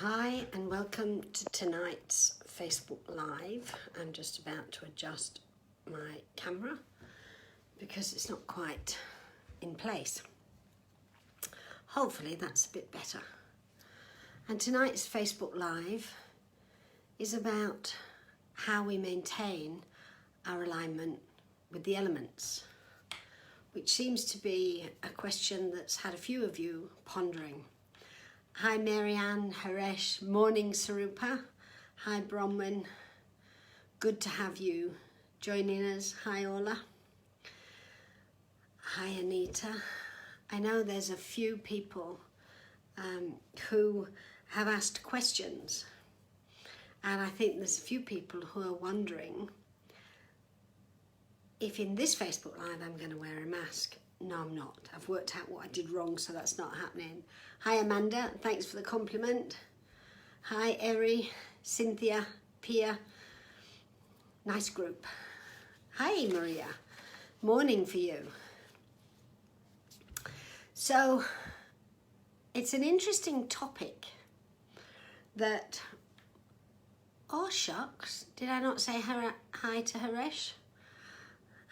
Hi and welcome to tonight's Facebook Live. I'm just about to adjust my camera because it's not quite in place. Hopefully that's a bit better. And tonight's Facebook Live is about how we maintain our alignment with the elements, which seems to be a question that's had a few of you pondering. Hi Marianne, Haresh, morning Sarupa. Hi Bronwyn, good to have you joining us. Hi Ola. Hi Anita. I know there's a few people who have asked questions, and I think there's a few people who are wondering if in this Facebook Live I'm going to wear a mask. No, I'm not. I've worked out what I did wrong, so that's not happening. Hi Amanda, thanks for the compliment. Hi Eri, Cynthia, Pia. Nice group. Hi Maria, morning for you. So, it's an interesting topic that, oh shucks, did I not say hi to Haresh?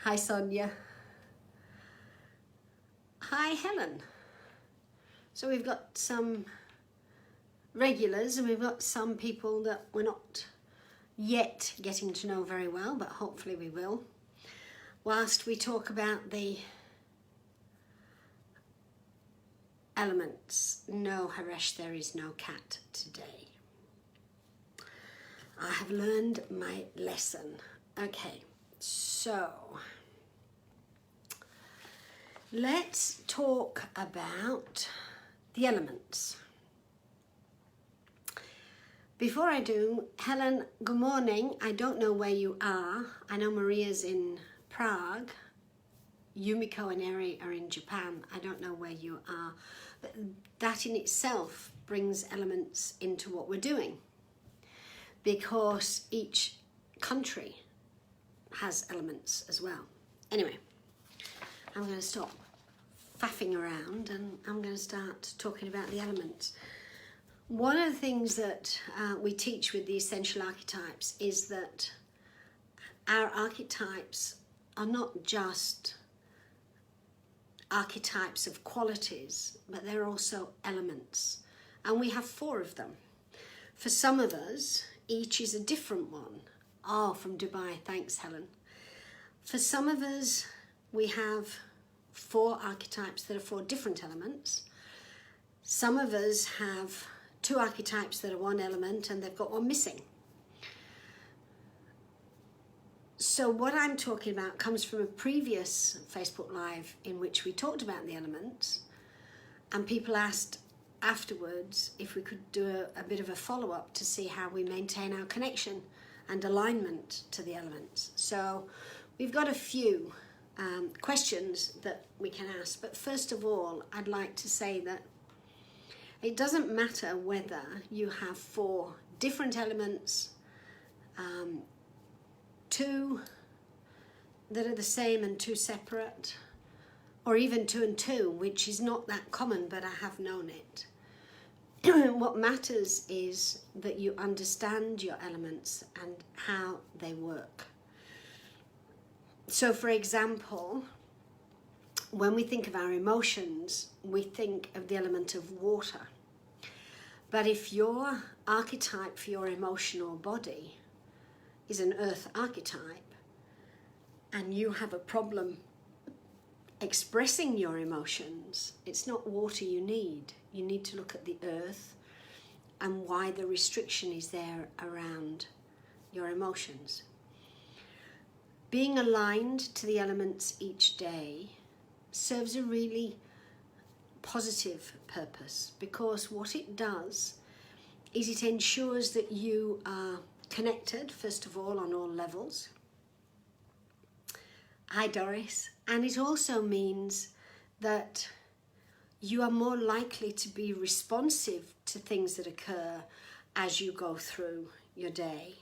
Hi Sonia. Hi Helen. So we've got some regulars and we've got some people that we're not yet getting to know very well, but hopefully we will, whilst we talk about the elements. No Haresh, there is no cat today. I have learned my lesson. Okay, so let's talk about the elements. Before I do, Helen, good morning. I don't know where you are. I know Maria's in Prague. Yumiko and Eri are in Japan. I don't know where you are. But that in itself brings elements into what we're doing, because each country has elements as well. Anyway, I'm going to stop faffing around and I'm going to start talking about the elements. One of the things that we teach with the essential archetypes is that our archetypes are not just archetypes of qualities, but they're also elements. And we have 4 of them. For some of us, each is a different one. Oh, from Dubai, thanks Helen. For some of us, we have 4 archetypes that are 4 different elements. Some of us have 2 archetypes that are 1 element and they've got 1 missing. So what I'm talking about comes from a previous Facebook Live in which we talked about the elements, and people asked afterwards if we could do a bit of a follow-up to see how we maintain our connection and alignment to the elements. So we've got a few questions that we can ask, but first of all I'd like to say that it doesn't matter whether you have 4 different elements, 2 that are the same and 2 separate, or even 2 and 2, which is not that common, but I have known it. What matters is that you understand your elements and how they work. So for example, when we think of our emotions, we think of the element of water. But if your archetype for your emotional body is an earth archetype and you have a problem expressing your emotions, it's not water you need. You need to look at the earth and why the restriction is there around your emotions. Being aligned to the elements each day serves a really positive purpose, because what it does is it ensures that you are connected, first of all, on all levels. Hi Doris. And it also means that you are more likely to be responsive to things that occur as you go through your day.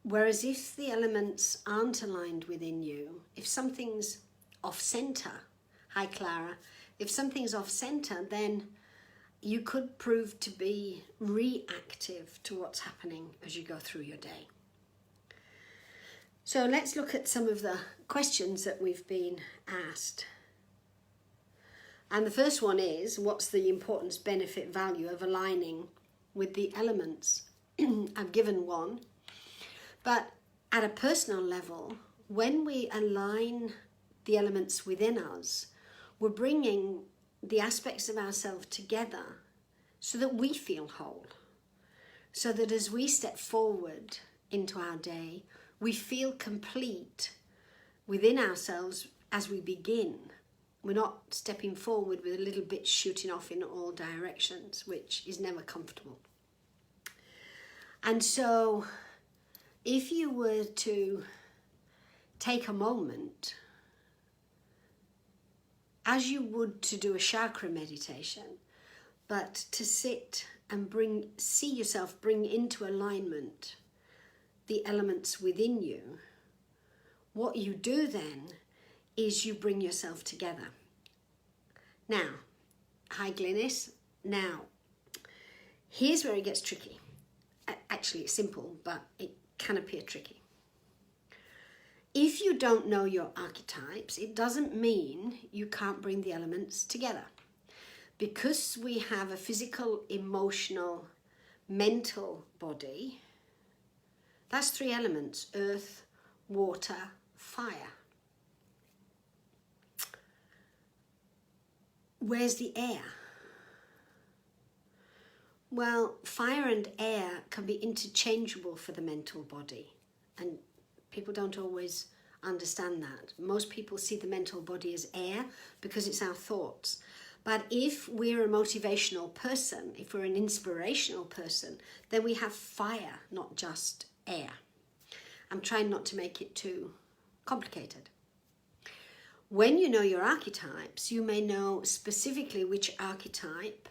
Whereas if the elements aren't aligned within you, if something's off center, hi Clara, if something's off center, then you could prove to be reactive to what's happening as you go through your day. So let's look at some of the questions that we've been asked. And the first one is, what's the importance, benefit, value of aligning with the elements? I've given one. But at a personal level, when we align the elements within us, we're bringing the aspects of ourselves together so that we feel whole. So that as we step forward into our day, we feel complete within ourselves as we begin. We're not stepping forward with a little bit shooting off in all directions, which is never comfortable. And so if you were to take a moment, as you would to do a chakra meditation, but to sit and see yourself bring into alignment the elements within you, what you do then is you bring yourself together. Now, hi Glynis. Now, here's where it gets tricky. Actually, it's simple, but it can appear tricky. If you don't know your archetypes, it doesn't mean you can't bring the elements together. Because we have a physical, emotional, mental body, that's 3 elements: earth, water, fire. Where's the air? Well, fire and air can be interchangeable for the mental body, and people don't always understand that. Most people see the mental body as air because it's our thoughts. But if we're a motivational person, if we're an inspirational person, then we have fire, not just air. I'm trying not to make it too complicated. When you know your archetypes, you may know specifically which archetype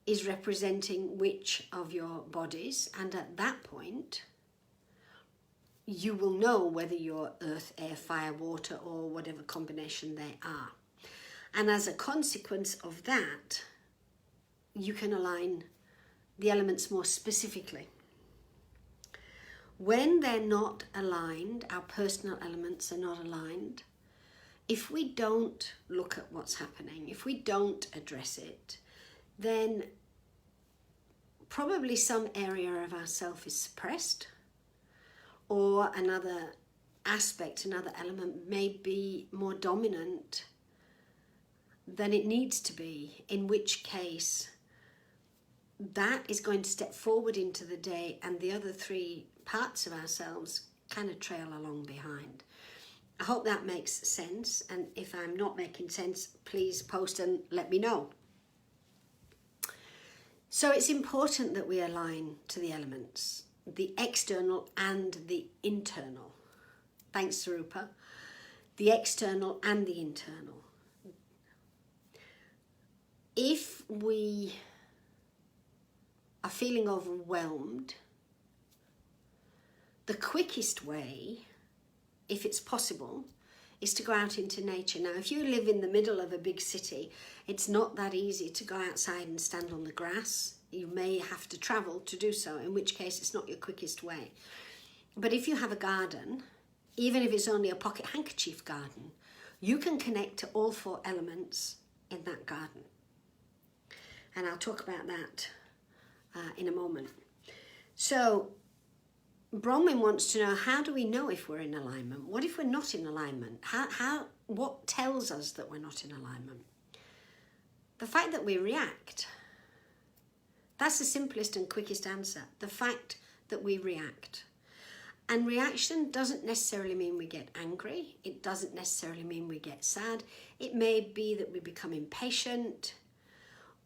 is representing which of your bodies, and at that point you will know whether you're earth, air, fire, water, or whatever combination they are. And as a consequence of that, you can align the elements more specifically. When they're not aligned, our personal elements are not aligned, if we don't look at what's happening, if we don't address it, then probably some area of ourself is suppressed, or another aspect, another element may be more dominant than it needs to be, in which case that is going to step forward into the day and the other 3 parts of ourselves kind of trail along behind. I hope that makes sense, and if I'm not making sense, please post and let me know. So it's important that we align to the elements, the external and the internal. Thanks, Sarupa. The external and the internal. If we are feeling overwhelmed, the quickest way, if it's possible, is to go out into nature. Now, if you live in the middle of a big city, it's not that easy to go outside and stand on the grass. You may have to travel to do so, in which case it's not your quickest way. But if you have a garden, even if it's only a pocket handkerchief garden, you can connect to all 4 elements in that garden. And I'll talk about that in a moment. So Bronwyn wants to know, how do we know if we're in alignment? What if we're not in alignment? What tells us that we're not in alignment? The fact that we react. That's the simplest and quickest answer. The fact that we react. And reaction doesn't necessarily mean we get angry. It doesn't necessarily mean we get sad. It may be that we become impatient,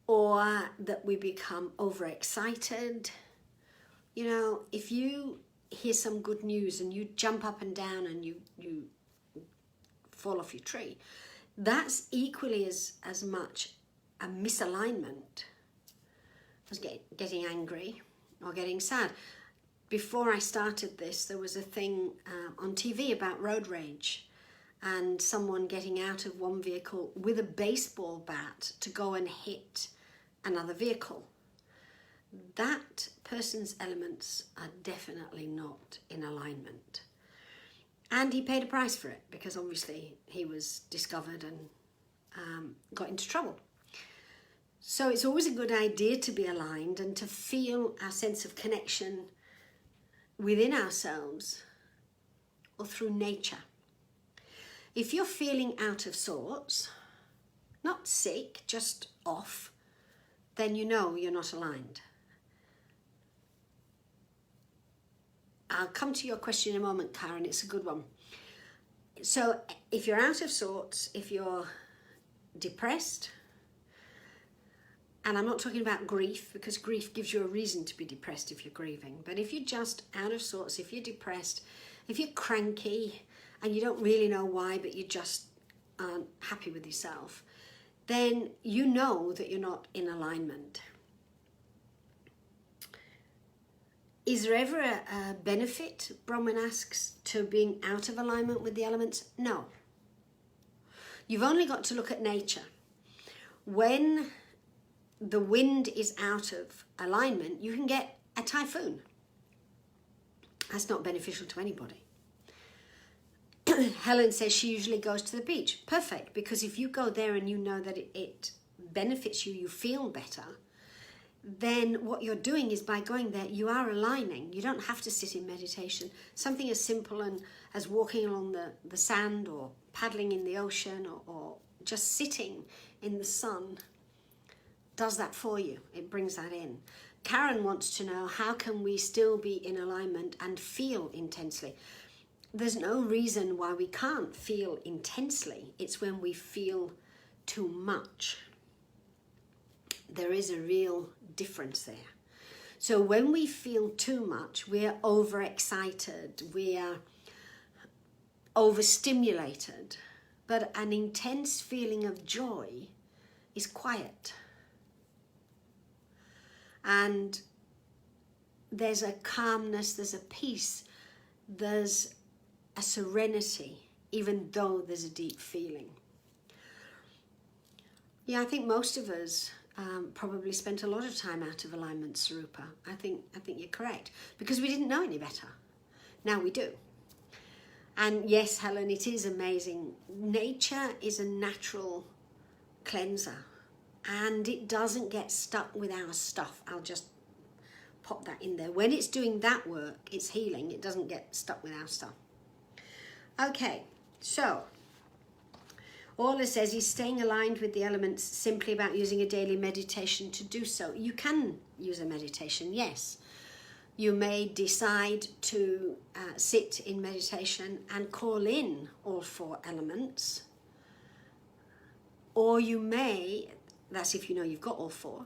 or that we become overexcited. You know, if you hear some good news and you jump up and down and you fall off your tree, that's equally as much a misalignment as getting angry or getting sad. Before I started this, there was a thing on TV about road rage and someone getting out of one vehicle with a baseball bat to go and hit another vehicle. That person's elements are definitely not in alignment. And he paid a price for it, because obviously he was discovered and got into trouble. So it's always a good idea to be aligned and to feel our sense of connection within ourselves or through nature. If you're feeling out of sorts, not sick, just off, then you know you're not aligned. I'll come to your question in a moment, Karen. It's a good one. So if you're out of sorts, if you're depressed, and I'm not talking about grief, because grief gives you a reason to be depressed if you're grieving, but if you're just out of sorts, if you're depressed, if you're cranky and you don't really know why, but you just aren't happy with yourself, then you know that you're not in alignment. Is there ever a benefit, Bronwyn asks, to being out of alignment with the elements? No. You've only got to look at nature. When the wind is out of alignment, you can get a typhoon. That's not beneficial to anybody. Helen says she usually goes to the beach. Perfect, because if you go there and you know that it benefits you, you feel better, then what you're doing is, by going there, you are aligning. You don't have to sit in meditation. Something as simple as walking along the sand, or paddling in the ocean, or just sitting in the sun does that for you. It brings that in. Karen wants to know, how can we still be in alignment and feel intensely? There's no reason why we can't feel intensely. It's when we feel too much. There is a real difference there. So when we feel too much, we're overexcited, we're overstimulated, but an intense feeling of joy is quiet. And there's a calmness, there's a peace, there's a serenity, even though there's a deep feeling. Yeah, I think most of us probably spent a lot of time out of alignment, Sarupa. I think you're correct, because we didn't know any better. Now we do. And yes, Helen, it is amazing. Nature is a natural cleanser, and it doesn't get stuck with our stuff. I'll just pop that in there. When it's doing that work, it's healing. It doesn't get stuck with our stuff. Okay, so Orla says he's staying aligned with the elements simply about using a daily meditation to do so. You can use a meditation, yes. You may decide to sit in meditation and call in all 4 elements. Or you may, that's if you know you've got all 4.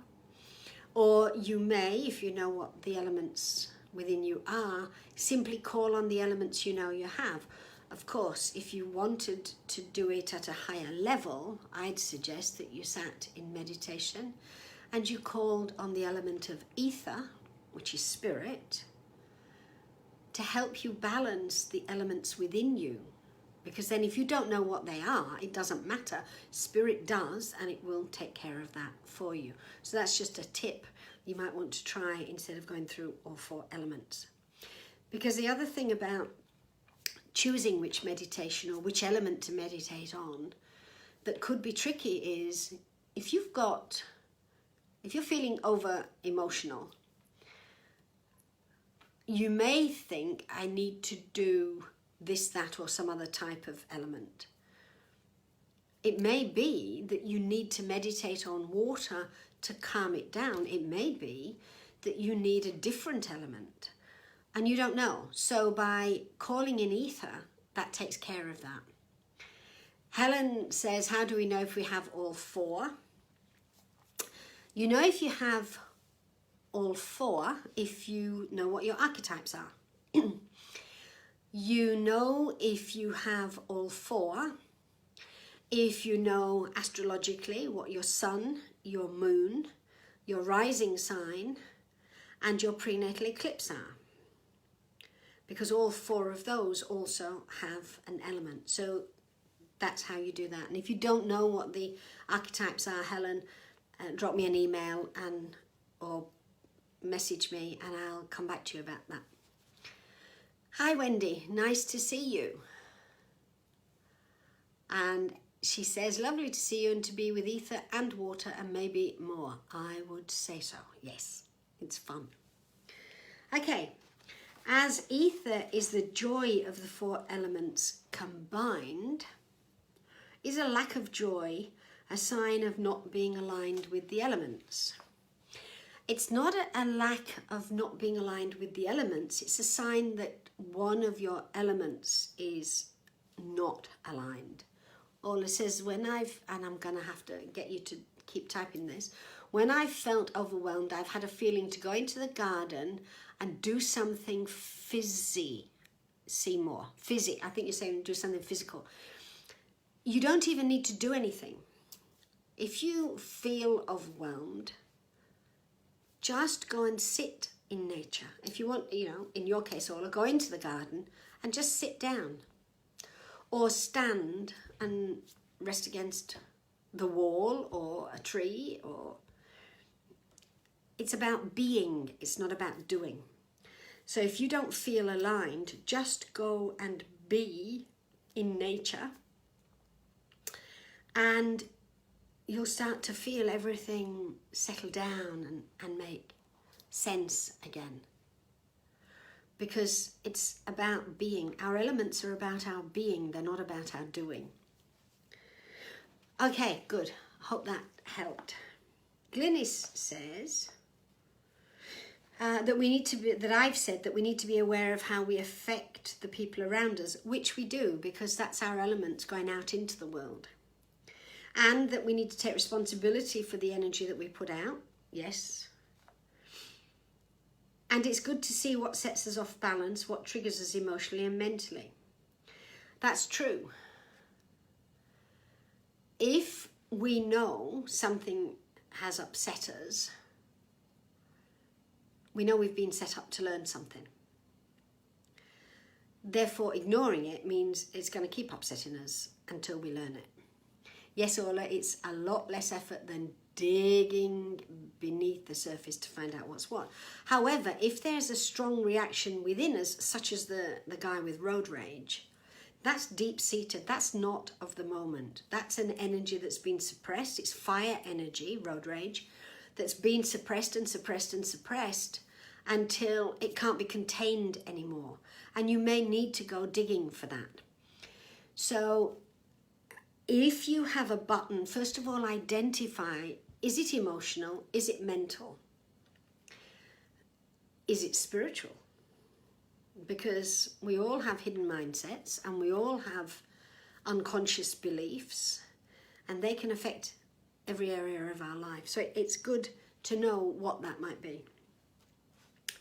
Or you may, if you know what the elements within you are, simply call on the elements you know you have. Of course, if you wanted to do it at a higher level, I'd suggest that you sat in meditation and you called on the element of ether, which is spirit, to help you balance the elements within you. Because then if you don't know what they are, it doesn't matter. Spirit does, and it will take care of that for you. So that's just a tip you might want to try instead of going through all 4 elements. Because the other thing about choosing which meditation or which element to meditate on that could be tricky is, if you're feeling over emotional, you may think, I need to do this, that, or some other type of element. It may be that you need to meditate on water to calm it down. It may be that you need a different element, and you don't know. So by calling in ether, that takes care of that. Helen says, how do we know if we have all 4? You know if you have all 4 if you know what your archetypes are. You know if you have all 4 if you know astrologically what your sun, your moon, your rising sign, and your prenatal eclipse are. Because all 4 of those also have an element. So that's how you do that. And if you don't know what the archetypes are, Helen, drop me an email or message me and I'll come back to you about that. Hi Wendy, nice to see you. And she says, lovely to see you and to be with ether and water and maybe more. I would say so, yes, it's fun. Okay, as ether is the joy of the four elements combined, is a lack of joy a sign of not being aligned with the elements? It's not a lack of not being aligned with the elements, it's a sign that one of your elements is not aligned. Ola says, and I'm going to have to get you to keep typing this, when I've felt overwhelmed, I've had a feeling to go into the garden and do something fizzy. See more. Fizzy. I think you're saying do something physical. You don't even need to do anything. If you feel overwhelmed, just go and sit in nature. If you want, in your case, Ola, go into the garden and just sit down. Or stand and rest against the wall or a tree. Or it's about being, it's not about doing. So if you don't feel aligned, just go and be in nature and you'll start to feel everything settle down and make sense again. Because it's about being. Our elements are about our being, they're not about our doing. Okay, good. Hope that helped. Glynis says that I've said that we need to be aware of how we affect the people around us, which we do, because that's our elements going out into the world. And that we need to take responsibility for the energy that we put out. Yes. And it's good to see what sets us off balance, what triggers us emotionally and mentally. That's true. If we know something has upset us, we know we've been set up to learn something. Therefore, ignoring it means it's going to keep upsetting us until we learn it. Yes, Ola, it's a lot less effort than digging beneath the surface to find out what's what. However, if there's a strong reaction within us, such as the guy with road rage, that's deep-seated. That's not of the moment. That's an energy that's been suppressed. It's fire energy, road rage, that's been suppressed and suppressed and suppressed until it can't be contained anymore. And you may need to go digging for that. So if you have a button, first of all, identify, is it emotional? Is it mental? Is it spiritual? Because we all have hidden mindsets and we all have unconscious beliefs and they can affect every area of our life. So it's good to know what that might be.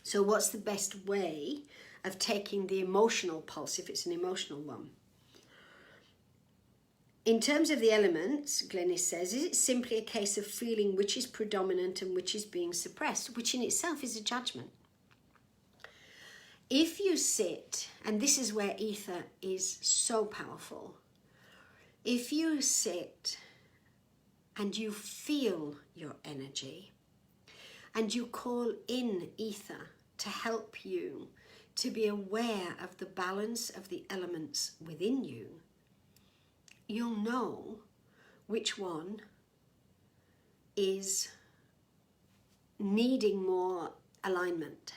So what's the best way of taking the emotional pulse if it's an emotional one? In terms of the elements, Glenys says, is it simply a case of feeling which is predominant and which is being suppressed, which in itself is a judgment. If you sit, and this is where ether is so powerful, if you sit and you feel your energy and you call in ether to help you to be aware of the balance of the elements within you, you'll know which one is needing more alignment.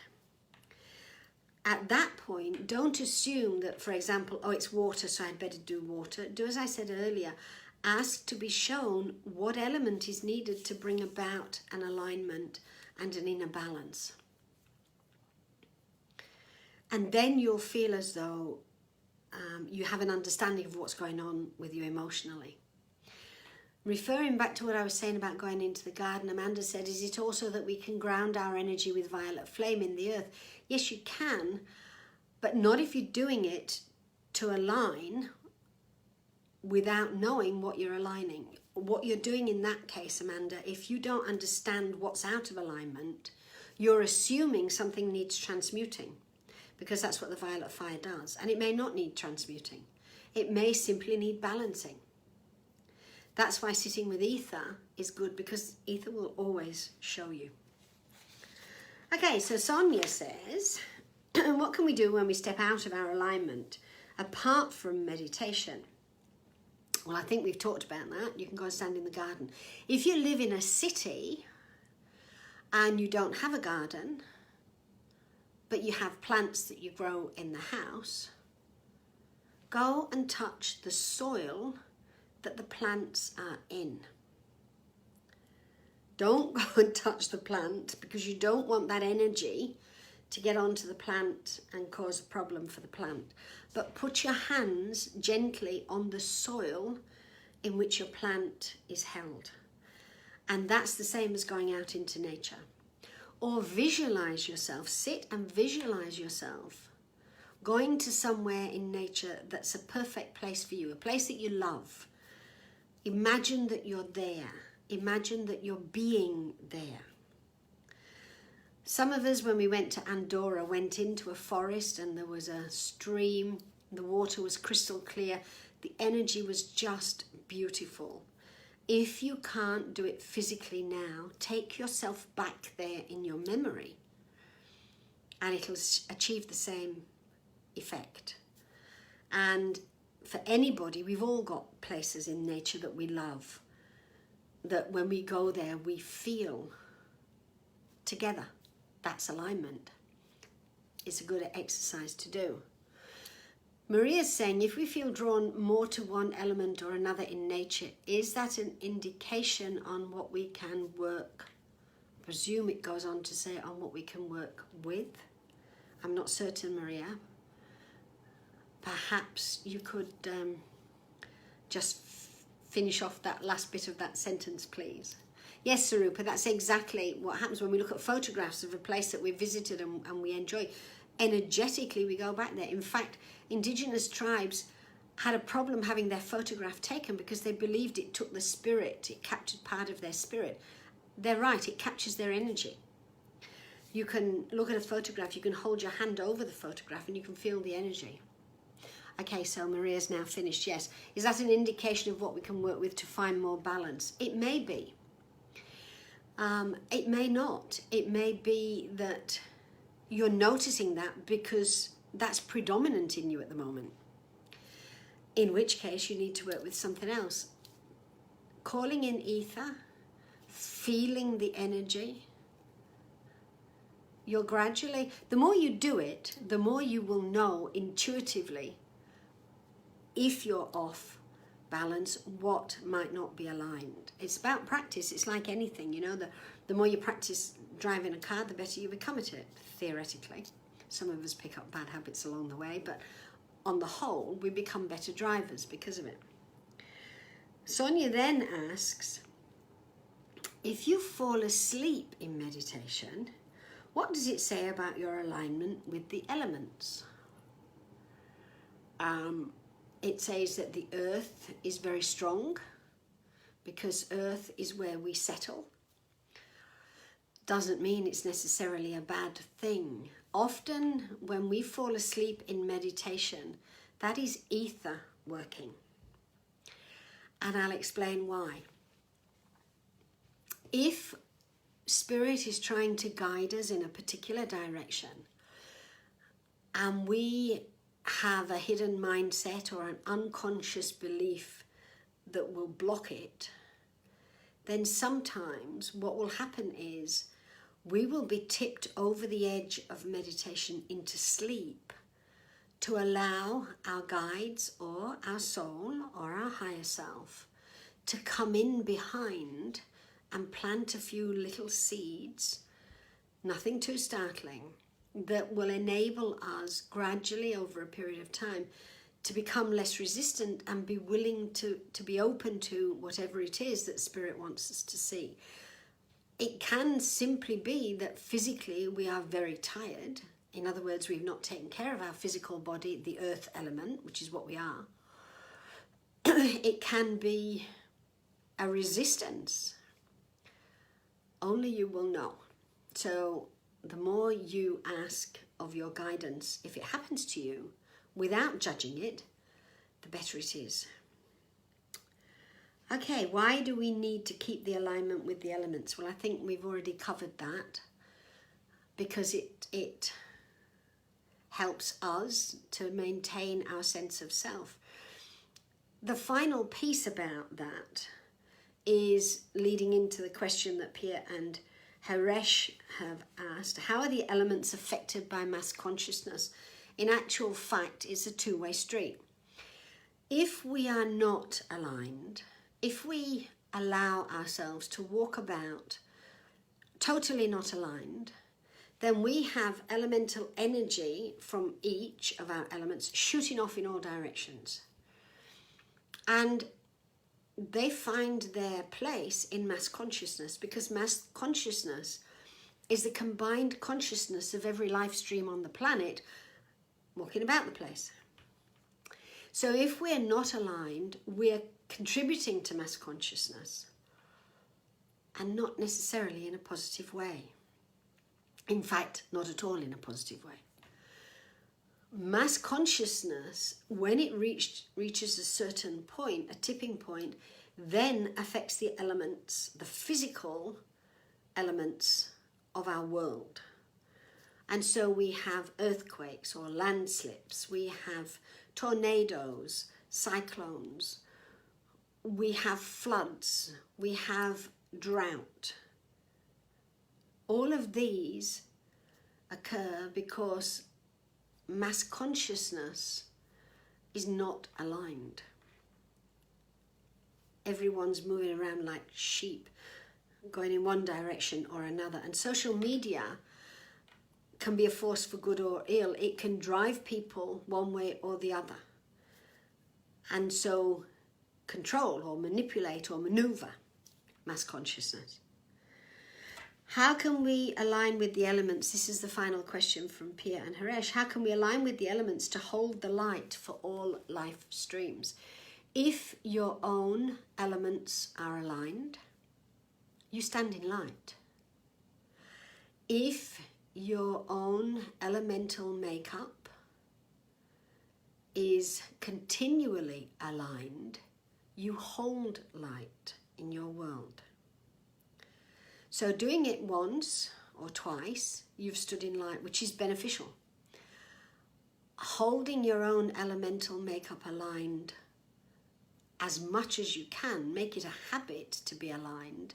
At that point, don't assume that, for example, oh, it's water, so I'd better do water. Do as I said earlier, ask to be shown what element is needed to bring about an alignment and an inner balance. And then you'll feel as though you have an understanding of what's going on with you emotionally. Referring back to what I was saying about going into the garden, Amanda said, is it also that we can ground our energy with violet flame in the earth? Yes, you can, but not if you're doing it to align without knowing what you're aligning. What you're doing in that case, Amanda, if you don't understand what's out of alignment, you're assuming something needs transmuting, because that's what the violet fire does. And it may not need transmuting. It may simply need balancing. That's why sitting with ether is good, because ether will always show you. Okay, so Sonia says, what can we do when we step out of our alignment apart from meditation? Well, I think we've talked about that. You can go and stand in the garden. If you live in a city and you don't have a garden, but you have plants that you grow in the house, go and touch the soil that the plants are in. Don't go and touch the plant, because you don't want that energy to get onto the plant and cause a problem for the plant. But put your hands gently on the soil in which your plant is held. And that's the same as going out into nature. Or visualize yourself, sit and visualize yourself going to somewhere in nature that's a perfect place for you, a place that you love. Imagine that you're there. Imagine that you're being there. Some of us, when we went to Andorra, went into a forest and there was a stream. The water was crystal clear. The energy was just beautiful. If you can't do it physically now, take yourself back there in your memory and it'll achieve the same effect. And for anybody, we've all got places in nature that we love, that when we go there, we feel together. That's alignment. It's a good exercise to do. Maria's saying, if we feel drawn more to one element or another in nature, is that an indication on what we can work? I presume it goes on to say on what we can work with. I'm not certain, Maria. Perhaps you could just finish off that last bit of that sentence, please. Yes, Sarupa, that's exactly what happens when we look at photographs of a place that we visited and we enjoy. Energetically, we go back there. In fact, indigenous tribes had a problem having their photograph taken because they believed it took the spirit, it captured part of their spirit. They're right, it captures their energy. You can look at a photograph, you can hold your hand over the photograph and you can feel the energy. Okay, so Maria's now finished, yes. Is that an indication of what we can work with to find more balance? It may be. It may not. It may be that you're noticing that because that's predominant in you at the moment. In which case you need to work with something else. Calling in ether, feeling the energy. You're gradually, the more you do it, the more you will know intuitively if you're off balance, what might not be aligned. It's about practice. It's like anything, you know, the more you practice driving a car, the better you become at it, theoretically. Some of us pick up bad habits along the way, but on the whole, we become better drivers because of it. Sonia then asks, if you fall asleep in meditation, what does it say about your alignment with the elements? It says that the earth is very strong because earth is where we settle. Doesn't mean it's necessarily a bad thing. Often when we fall asleep in meditation, that is ether working. And I'll explain why. If spirit is trying to guide us in a particular direction and we have a hidden mindset or an unconscious belief that will block it, then sometimes what will happen is we will be tipped over the edge of meditation into sleep to allow our guides or our soul or our higher self to come in behind and plant a few little seeds, nothing too startling, that will enable us gradually over a period of time to become less resistant and be willing to be open to whatever it is that Spirit wants us to see. It can simply be that physically we are very tired. In other words, we've not taken care of our physical body, the earth element, which is what we are. It can be a resistance. Only you will know. So the more you ask of your guidance, if it happens to you, without judging it, the better it is. Okay, why do we need to keep the alignment with the elements? Well, I think we've already covered that, because it helps us to maintain our sense of self. The final piece about that is leading into the question that Pia and Haresh have asked: how are the elements affected by mass consciousness? In actual fact, it's a two-way street. If we are not aligned, if we allow ourselves to walk about totally not aligned, then we have elemental energy from each of our elements shooting off in all directions. And they find their place in mass consciousness, because mass consciousness is the combined consciousness of every life stream on the planet walking about the place. So if we're not aligned, we're contributing to mass consciousness, and not necessarily in a positive way. In fact, not at all in a positive way. Mass consciousness, when it reaches a certain point, a tipping point, then affects the elements, the physical elements of our world. And so we have earthquakes or landslips, we have tornadoes, cyclones, we have floods, we have drought. All of these occur because mass consciousness is not aligned. Everyone's moving around like sheep, going in one direction or another. And social media can be a force for good or ill. It can drive people one way or the other. And so control or manipulate or maneuver mass consciousness. How can we align with the elements? This is the final question from Pia and Haresh. How can we align with the elements to hold the light for all life streams? If your own elements are aligned, you stand in light. If your own elemental makeup is continually aligned, you hold light in your world. So doing it once or twice, you've stood in light, which is beneficial. Holding your own elemental makeup aligned as much as you can, make it a habit to be aligned,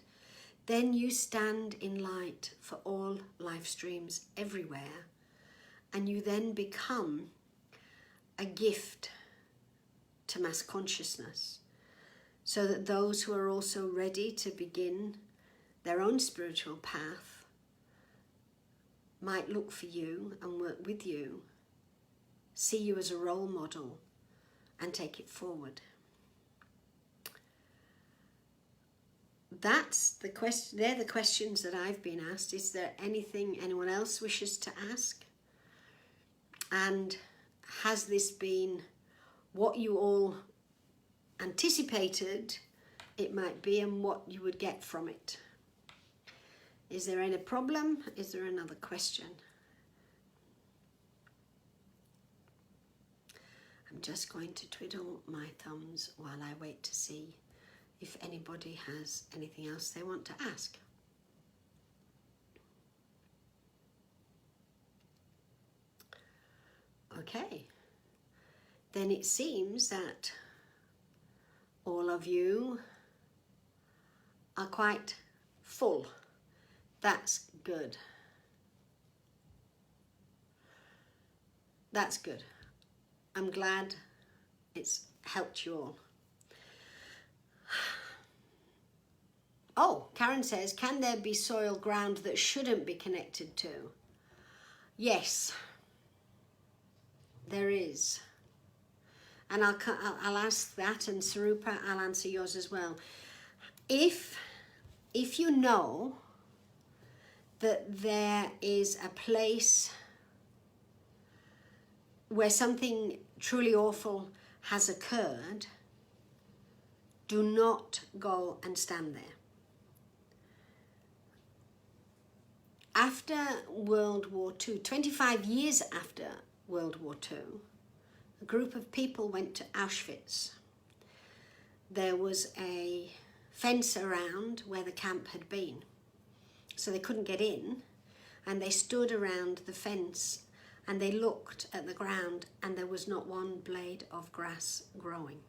then you stand in light for all life streams everywhere, and you then become a gift to mass consciousness, so that those who are also ready to begin their own spiritual path might look for you and work with you, see you as a role model, and take it forward. That's the question. They're the questions that I've been asked. Is there anything anyone else wishes to ask? And has this been what you all anticipated it might be, and what you would get from it? Is there any problem? Is there another question? I'm just going to twiddle my thumbs while I wait to see if anybody has anything else they want to ask. Okay, then it seems that all of you are quite full. That's good. That's good. I'm glad it's helped you all. Oh, Karen says, can there be soil ground that shouldn't be connected to? Yes, there is. And I'll ask that, and Sarupa, I'll answer yours as well. If you know that there is a place where something truly awful has occurred, do not go and stand there. After World War II, 25 years after World War II, a group of people went to Auschwitz. there was a fence around where the camp had been. So they couldn't get in, and they stood around the fence and they looked at the ground, and there was not one blade of grass growing.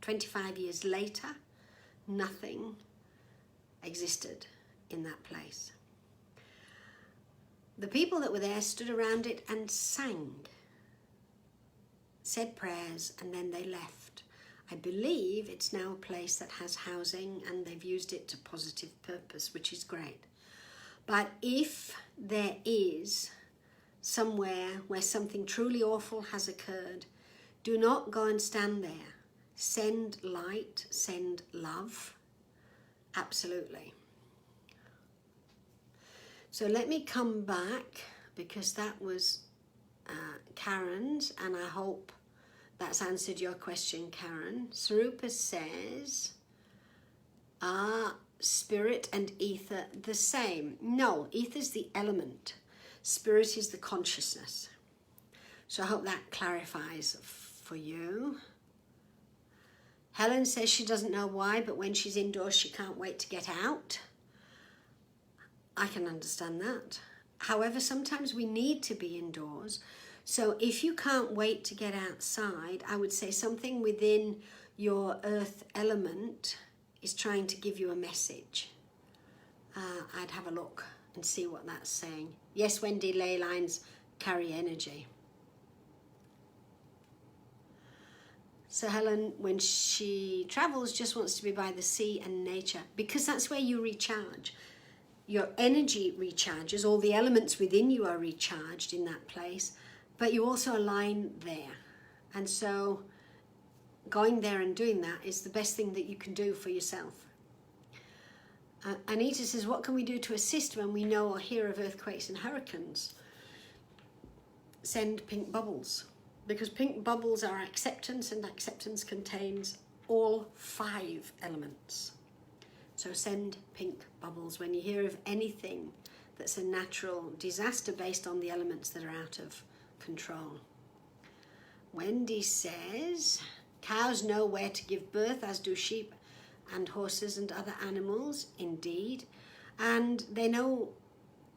25 years later, nothing existed in that place. The people that were there stood around it and sang, said prayers, and then they left. I believe it's now a place that has housing, and they've used it to positive purpose, which is great. But if there is somewhere where something truly awful has occurred, do not go and stand there. Send light, send love. Absolutely. So let me come back, because that was Karen's, and I hope that's answered your question, Karen. Sarupa says, are spirit and ether the same? No, ether's the element. Spirit is the consciousness. So I hope that clarifies for you. Helen says she doesn't know why, but when she's indoors, she can't wait to get out. I can understand that. However, sometimes we need to be indoors. So if you can't wait to get outside, I would say something within your earth element is trying to give you a message. I'd have a look and see what that's saying. Yes, Wendy, ley lines carry energy. So Helen, when she travels, just wants to be by the sea and nature, because that's where you recharge. Your energy recharges, all the elements within you are recharged in that place, but you also align there. And so going there and doing that is the best thing that you can do for yourself. Anita says, what can we do to assist when we know or hear of earthquakes and hurricanes? Send pink bubbles, because pink bubbles are acceptance, and acceptance contains all 5 elements. So send pink bubbles when you hear of anything that's a natural disaster based on the elements that are out of control. Wendy says, cows know where to give birth, as do sheep and horses and other animals, indeed. And they know,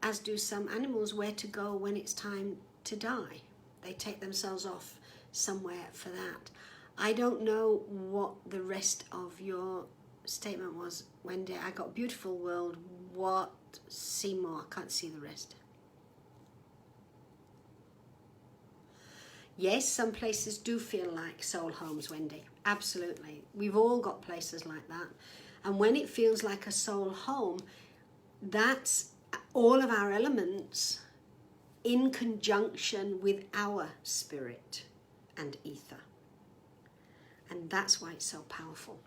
as do some animals, where to go when it's time to die. They take themselves off somewhere for that. I don't know what the rest of your statement was, Wendy. I got beautiful world. What? See more. I can't see the rest. Yes, some places do feel like soul homes, Wendy. Absolutely. We've all got places like that. And when it feels like a soul home, that's all of our elements in conjunction with our spirit and ether. And that's why it's so powerful.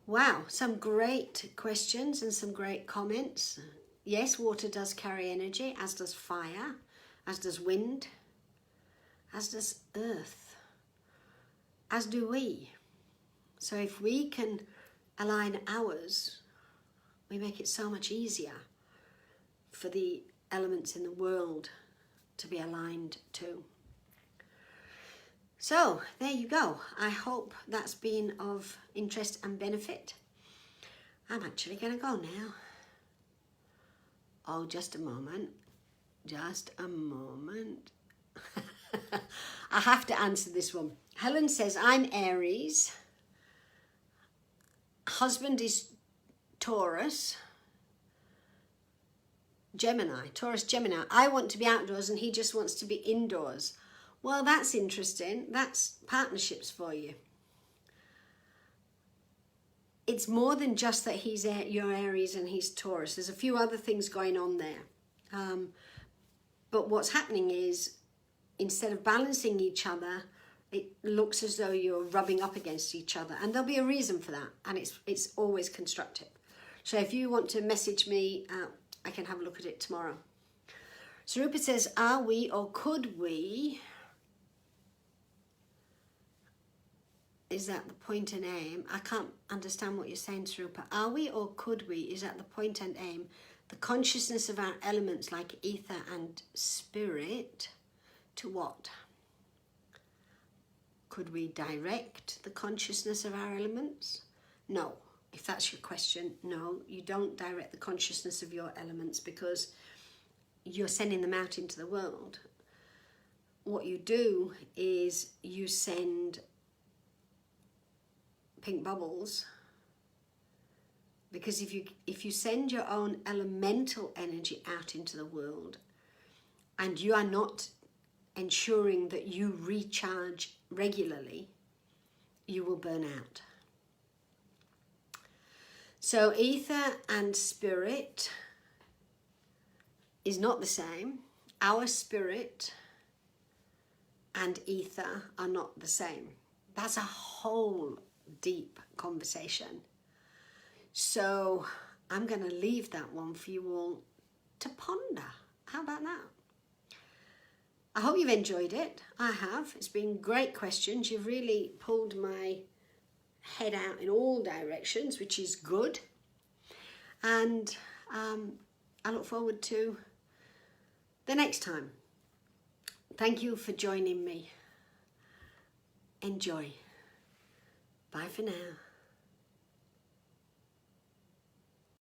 Wow, some great questions and some great comments. Yes, water does carry energy, as does fire, as does wind, as does earth, as do we. So if we can align ours, we make it so much easier for the elements in the world to be aligned to. So there you go. I hope that's been of interest and benefit. I'm actually going to go now. Oh, just a moment. Just a moment. I have to answer this one. Helen says, I'm Aries. Husband is Taurus. Taurus Gemini. I want to be outdoors and he just wants to be indoors. Well, that's interesting. That's partnerships for you. It's more than just that he's your Aries and he's Taurus. There's a few other things going on there. But what's happening is, instead of balancing each other, it looks as though you're rubbing up against each other. And there'll be a reason for that. And it's always constructive. So if you want to message me, I can have a look at it tomorrow. So Rupert says, are we or could we... Is that the point and aim? I can't understand what you're saying, Sarupa. Are we or could we? Is that the point and aim? The consciousness of our elements like ether and spirit to what? Could we direct the consciousness of our elements? No. If that's your question, no, you don't direct the consciousness of your elements because you're sending them out into the world. What you do is you send pink bubbles, because if you send your own elemental energy out into the world and you are not ensuring that you recharge regularly, you will burn out. So ether and spirit is not the same. Our spirit and ether are not the same. That's a whole deep conversation. So I'm going to leave that one for you all to ponder. How about that? I hope you've enjoyed it. I have. It's been great questions. You've really pulled my head out in all directions, which is good. And I look forward to the next time. Thank you for joining me. Enjoy. Bye for now.